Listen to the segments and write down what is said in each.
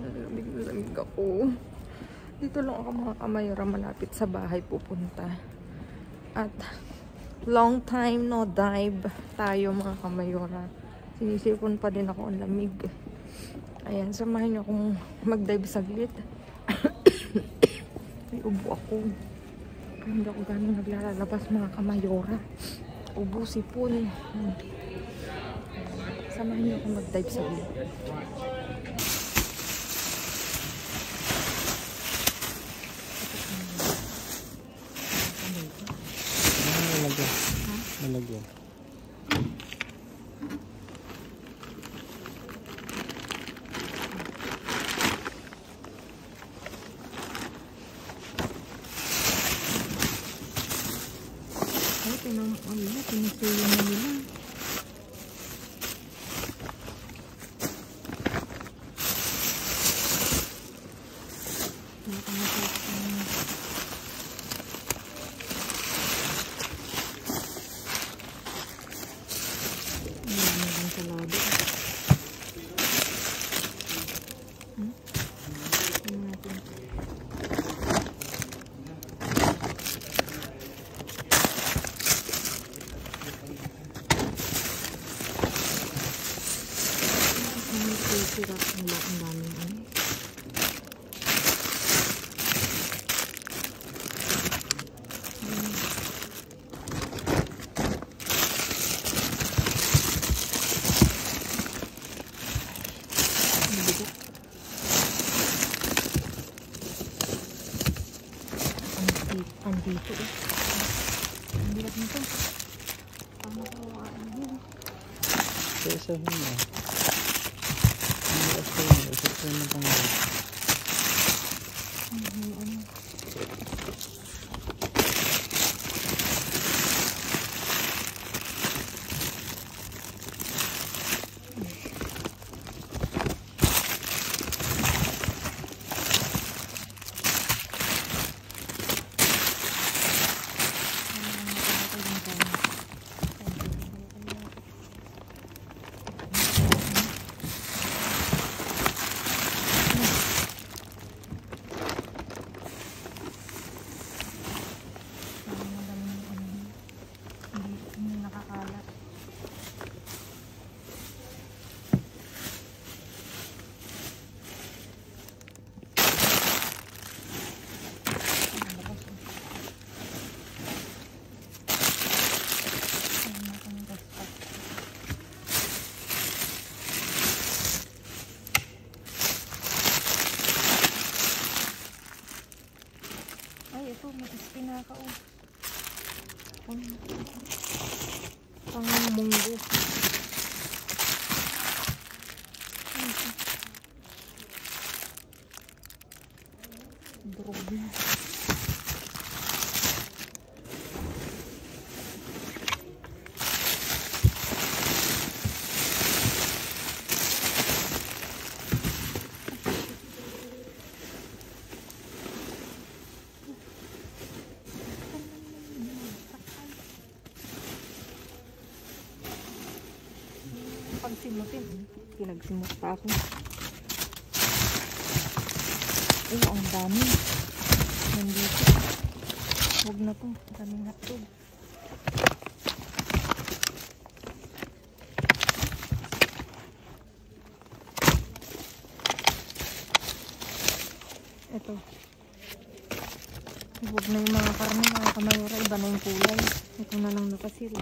Lamig na lamig ako. Dito lang ako mga kamayora, malapit sa bahay pupunta. At long time no dive tayo mga kamayora. Sinisipon pa din ako ang lamig. Ayan, samahan niyo akong mag-dive saglit. May ubo ako. Hindi ako gano'ng naglalabas mga kamayora. Ubo, sipon. Samahan niyo akong mag-dive saglit. Malagyan. Ay, pinasuyo na nila. Sira ang daming ano. Andito eh. Ang bilat nito. Paano ko yun? Sa hina. Ito, may espinaka o. Pang munggo. Drogi. Pagsimutin, pinagsimot pa ako. Ay, ang dami. Nandito. Huwag na to. Daming hotdog. Ito. Huwag na yung mga karne, mga kamayora. Iba na yung kulay. Ito na lang nakasila.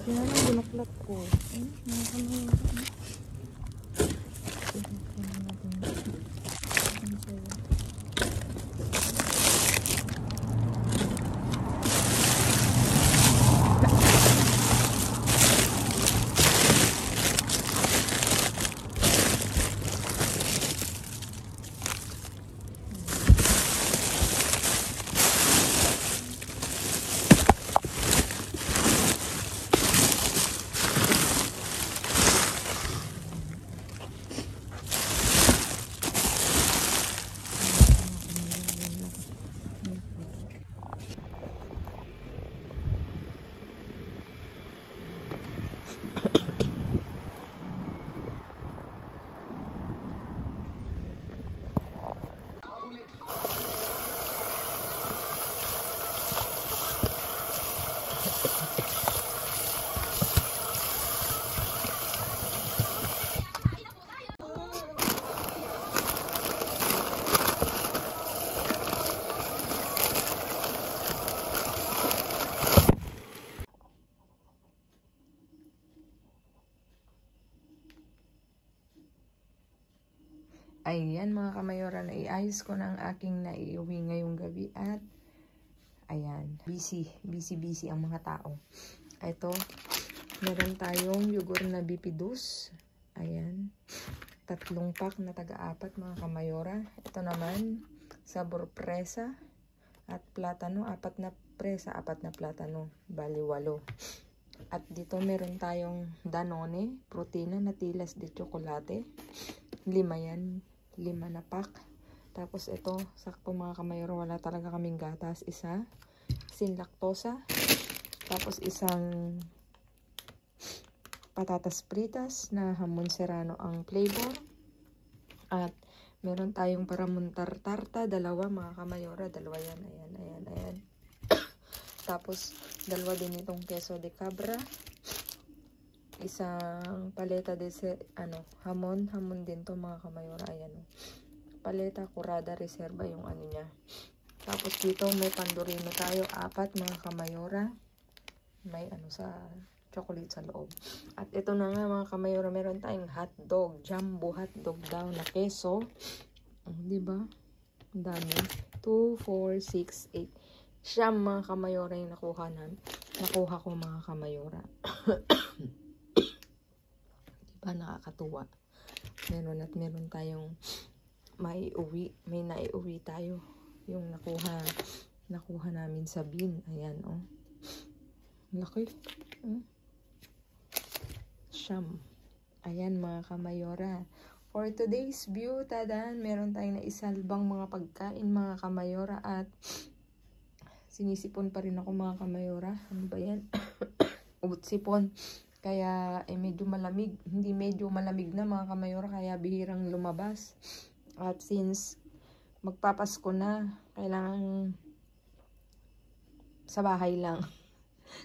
Laki na lang binuklat ko. Mga kamayora. Tingnan natin. Ang sayo. Ayan mga kamayora, naiayos ko na ang aking naiuwi ngayong gabi at ayan, busy ang mga tao. Ito, meron tayong yogurt na bipidus. Ayan, 3 pack na taga-4 mga kamayora. Ito naman, sabor presa at platano, 4 na presa, 4 na platano, bali 8. At dito meron tayong Danone, protina na tilas de chocolate. 5 yan. 5 na pack. Tapos ito, sakto mga kamayoro, wala talaga kaming gatas. Isa, sin lactosa. Tapos isang patatas fritas na hamon serrano ang flavor. At meron tayong paramon tartarta, 2 mga kamayora, 2 yan. Ayan. Tapos 2 din itong queso de cabra. Isang paleta de hamon din to mga kamayora. Ayan, paleta curada reserva yung ano niya. Tapos dito may pandorino tayo, 4 mga kamayora. May sa chocolate sa loob. At ito na nga mga kamayora, meron tayong hotdog, jumbo hotdog daw na keso. Di ba? Ang dami. 2, 4, 6, 8. Siyam mga kamayora yung nakuha ko mga kamayora. Nakakatuwa. Meron tayong may naiuwi tayo. Yung nakuha namin sa bin. Ayan, laki. Siyam. Ayan mga kamayora. For today's view, tadan, meron tayong naisalbang mga pagkain mga kamayora at sinisipon pa rin ako mga kamayora. Ano ba yan? Ubot-sipon. Kaya medyo malamig, hindi medyo malamig na mga kamayora, kaya bihirang lumabas. At since magpapasko na, kailangan sa bahay lang.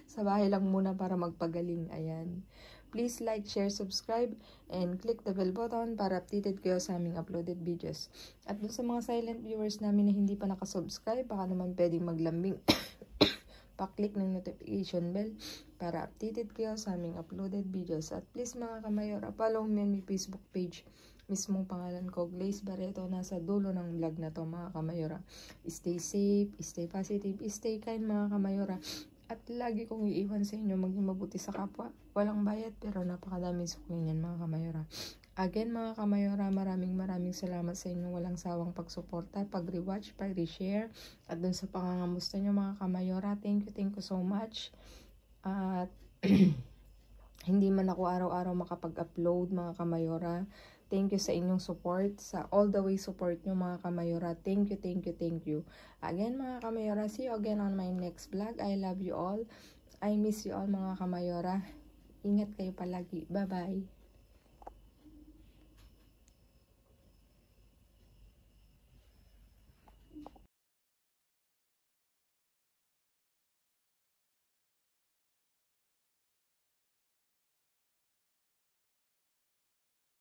Sa bahay lang muna para magpagaling. Ayan. Please like, share, subscribe, and click the bell button para updated kayo sa aming uploaded videos. At dun sa mga silent viewers namin na hindi pa nakasubscribe, baka naman pwedeng maglambing. Pa-click ng notification bell para updated kayo sa aming uploaded videos. At please mga kamayora, follow me on my Facebook page. Mismong pangalan ko, Glaze Barreto. Nasa dulo ng vlog na to mga kamayora. Stay safe, stay positive, stay kind mga kamayora. At lagi kong iiwan sa inyo, maging mabuti sa kapwa. Walang bayad pero napakadaming sukling yan mga kamayora. Again mga kamayora, maraming salamat sa inyo walang sawang pagsuporta, pag-rewatch, pag-reshare, at dun sa pangangamusta nyo mga kamayora. Thank you so much. At hindi man ako araw-araw makapag-upload mga kamayora. Thank you sa inyong support, sa all the way support nyo mga kamayora. Thank you. Again mga kamayora, see you again on my next vlog. I love you all. I miss you all mga kamayora. Ingat kayo palagi. Bye-bye.